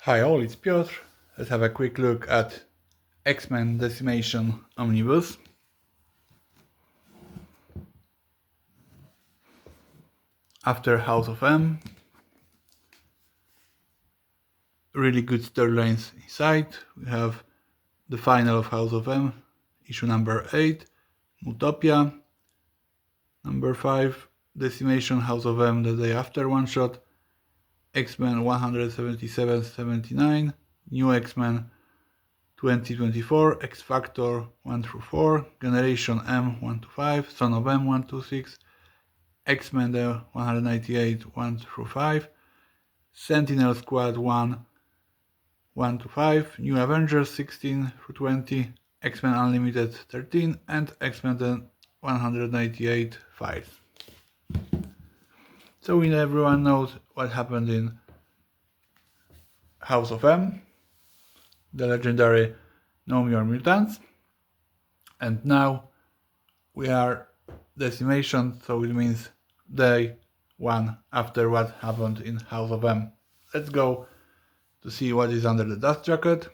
Hi all, it's Piotr. Let's have a quick look at X-Men Decimation Omnibus. After House of M, really good storylines inside. We have the final of House of M, issue number 8, Utopia, number 5, Decimation House of M the day after one shot, X-Men 177-79, New X-Men 2024, X Factor 1-4, Generation M 1-5, Son of M 1-6, X-Men 198 1-5, Sentinel Squad 1-5, New Avengers 16-20, X-Men Unlimited 13, and X-Men 198 5. So everyone knows what happened in House of M, the legendary No More Mutants, and now we are Decimation, so it means day one after what happened in House of M. Let's go to see what is under the dust jacket.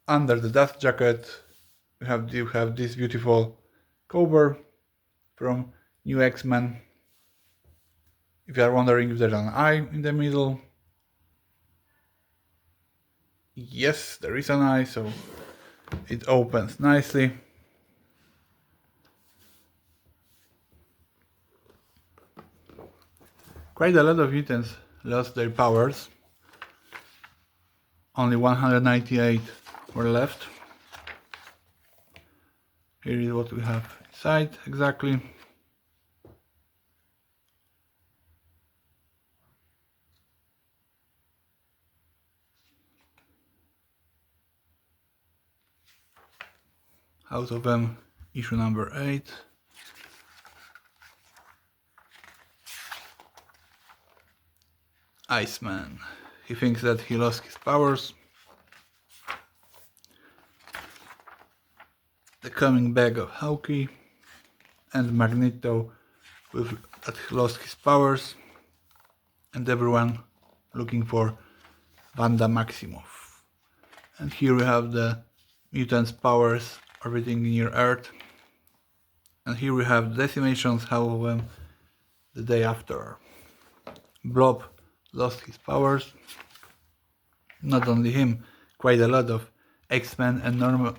Under the dust jacket you have this beautiful cover from New X-Men. If you are wondering if there's an eye in the middle, yes, there is an eye, so it opens nicely. Quite a lot of mutants lost their powers. Only 198 were left. Here is what we have inside exactly. House of M, issue number 8. Iceman. He thinks that he lost his powers. The coming back of Hawkeye and Magneto that lost his powers, and everyone looking for Wanda Maximoff. And here we have the mutants' powers orbiting near Earth. And here we have Decimation's House of M the day after. Blob lost his powers. Not only him, quite a lot of X-Men and normal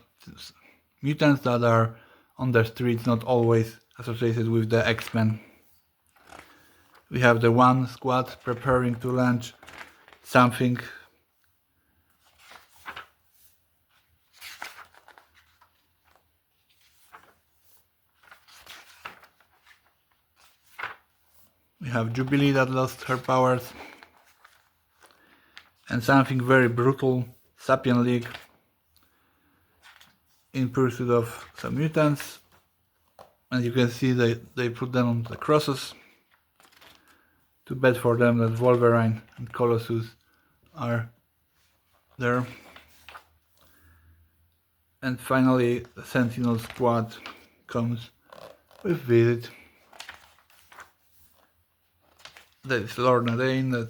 mutants that are on the streets, not always associated with the X-Men. We have the one squad preparing to launch something. We have Jubilee that lost her powers. And something very brutal, Sapien League in pursuit of some mutants. And you can see they put them on the crosses. Too bad for them that Wolverine and Colossus are there. And finally the Sentinel Squad comes with visit. That is Lorna Dane, that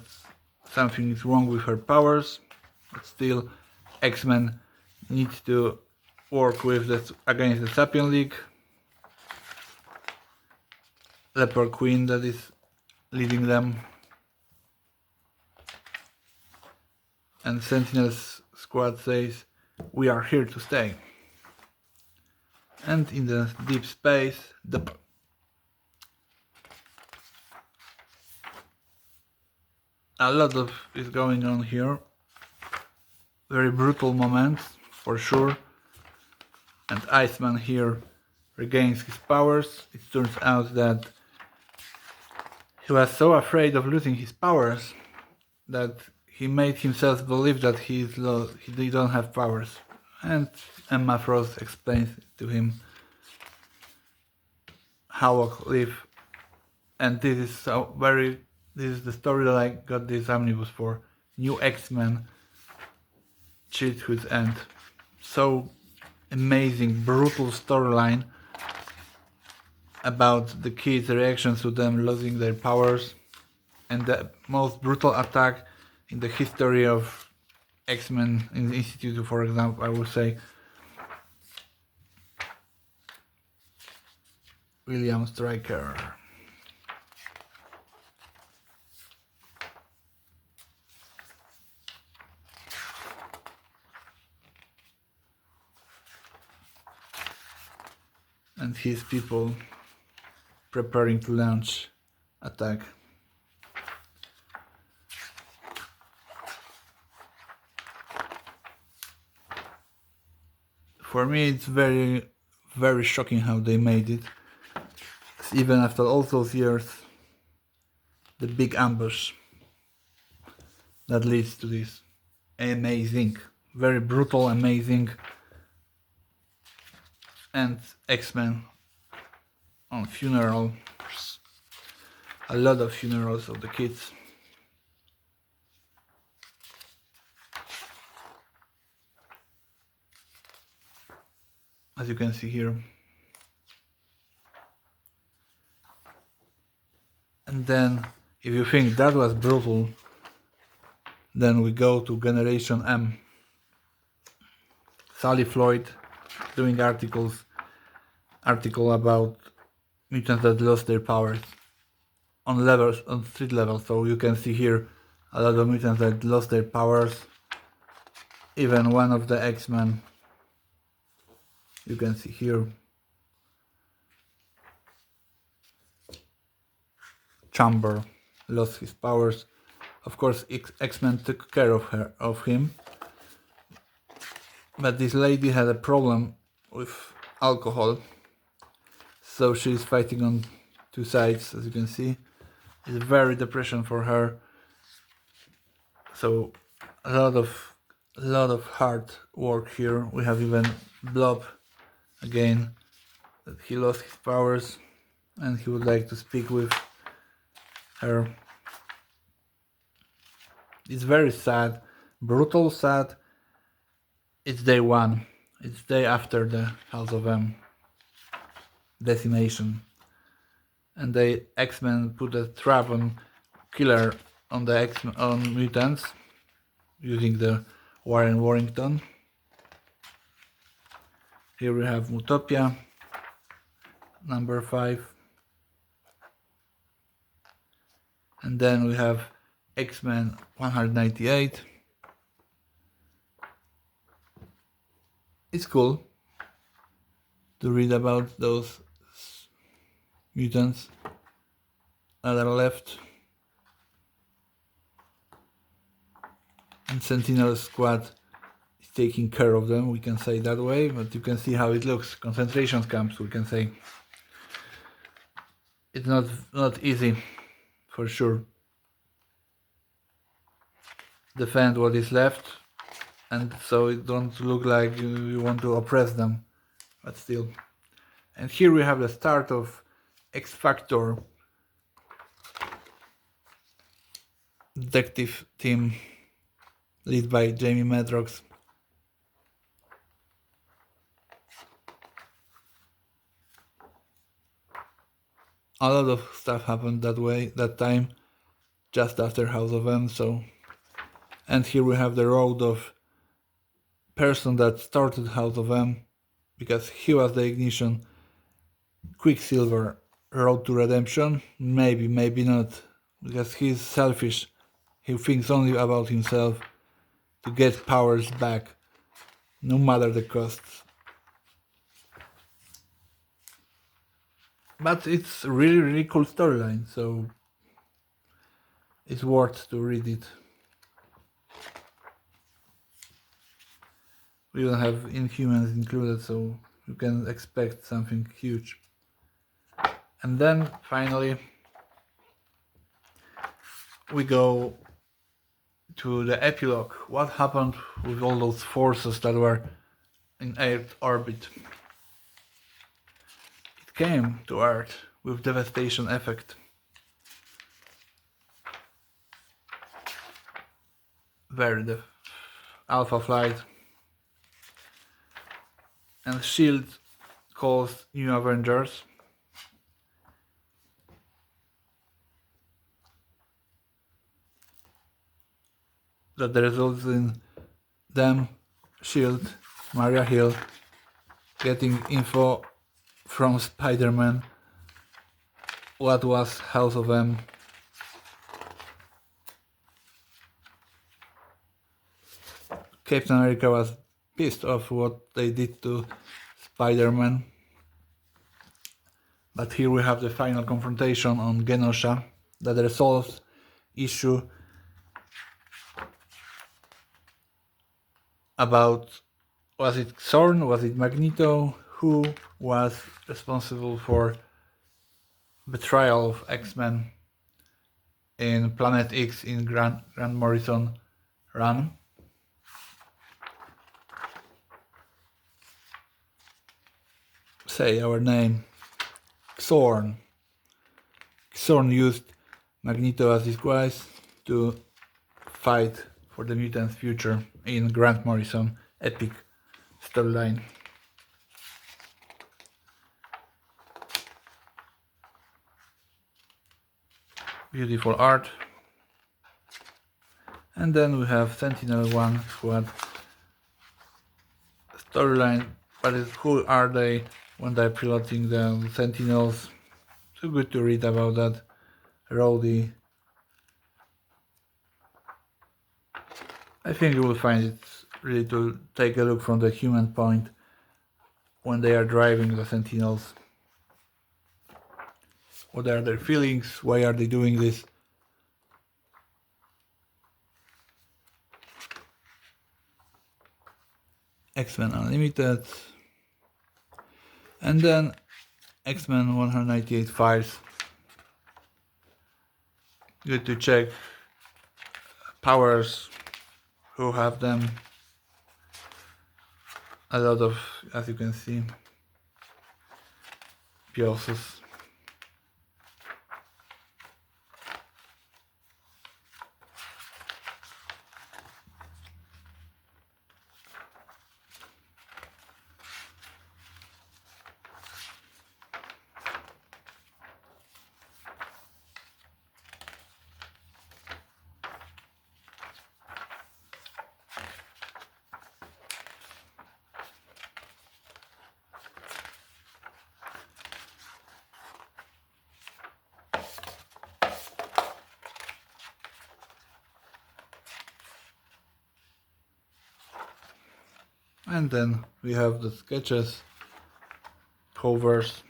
something is wrong with her powers, but still X-Men need to work with against the Sapien League. Leopard Queen that is leading them. And Sentinel's squad says, "We are here to stay." And in the deep space, a lot of is going on here. Very brutal moments for sure. And Iceman here regains his powers. It turns out that he was so afraid of losing his powers that he made himself believe that he don't have powers. And Emma Frost explains to him how live. And this is the story that I got this omnibus for. New X-Men, Childhood's End. So amazing, brutal storyline about the kids' reactions to them losing their powers, and the most brutal attack in the history of X-Men in the Institute, for example, I would say William Stryker. And his people preparing to launch attack. For me, it's very, very shocking how they made it. Even after all those years, the big ambush that leads to this amazing, very brutal, amazing, and X-Men on funeral, a lot of funerals of the kids. As you can see here. And then, if you think that was brutal, then we go to Generation M. Sally Floyd doing article about mutants that lost their powers on levels, on street level. So you can see here a lot of mutants that lost their powers. Even one of the X-Men, you can see here. Chamber lost his powers. Of course, X-Men took care of him. But this lady had a problem with alcohol, so she's fighting on two sides, as you can see. It's very depression for her. So a lot of hard work here. We have even Blob again, that he lost his powers and he would like to speak with her. It's very sad, brutal sad. It's day one. It's day after the House of M. Decimation. And the X-Men put a trap on killer on the on mutants using the Warren Warrington. Here we have Utopia, number 5. And then we have X-Men 198. It's cool to read about those mutants that are left. And Sentinel Squad is taking care of them, we can say that way, but you can see how it looks. Concentration camps, we can say. It's not easy, for sure. Defend what is left, and so it don't look like you want to oppress them, but still. And here we have the start of X Factor detective team led by Jamie Madrox. A lot of stuff happened that time, just after House of M. So, and here we have the road of person that started House of M, because he was the ignition. Quicksilver, road to redemption, maybe not, because he's selfish. He thinks only about himself, to get powers back, no matter the costs. But it's really cool storyline, so it's worth to read it. We don't have Inhumans included, so you can expect something huge. And then finally we go to the epilogue. What happened with all those forces that were in Earth orbit? It came to Earth with devastation effect. The Alpha Flight and S.H.I.E.L.D. calls New Avengers. that results in them, Shield, Maria Hill, getting info from Spider-Man what was House of M. Captain America was pissed off what they did to Spider-Man. But here we have the final confrontation on Genosha that resolves issue about, was it Xorn, was it Magneto, who was responsible for betrayal of X-Men in Planet X in Grant Morrison run. Say our name. Xorn. Xorn used Magneto as disguise to fight for the mutants' future in Grant Morrison epic storyline. Beautiful art. And then we have Sentinel-1 squad storyline, but who are they when they're piloting the Sentinels? Too good to read about that. Rhodey. I think you will find it really to take a look from the human point when they are driving the Sentinels. What are their feelings? Why are they doing this? X-Men Unlimited. And then X-Men 198 files. Good to check powers, who have them. A lot of, as you can see, POSs. And then we have the sketches, covers.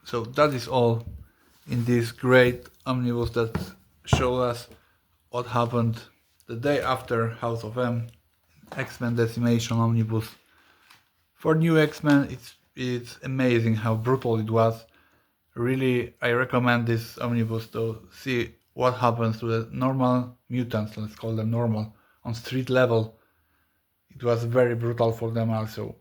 So that is all in this great omnibus that show us what happened the day after House of M, X-Men Decimation omnibus. For new X-Men, it's amazing how brutal it was. Really, I recommend this omnibus to see what happens to the normal mutants, let's call them normal, on street level. It was very brutal for them also.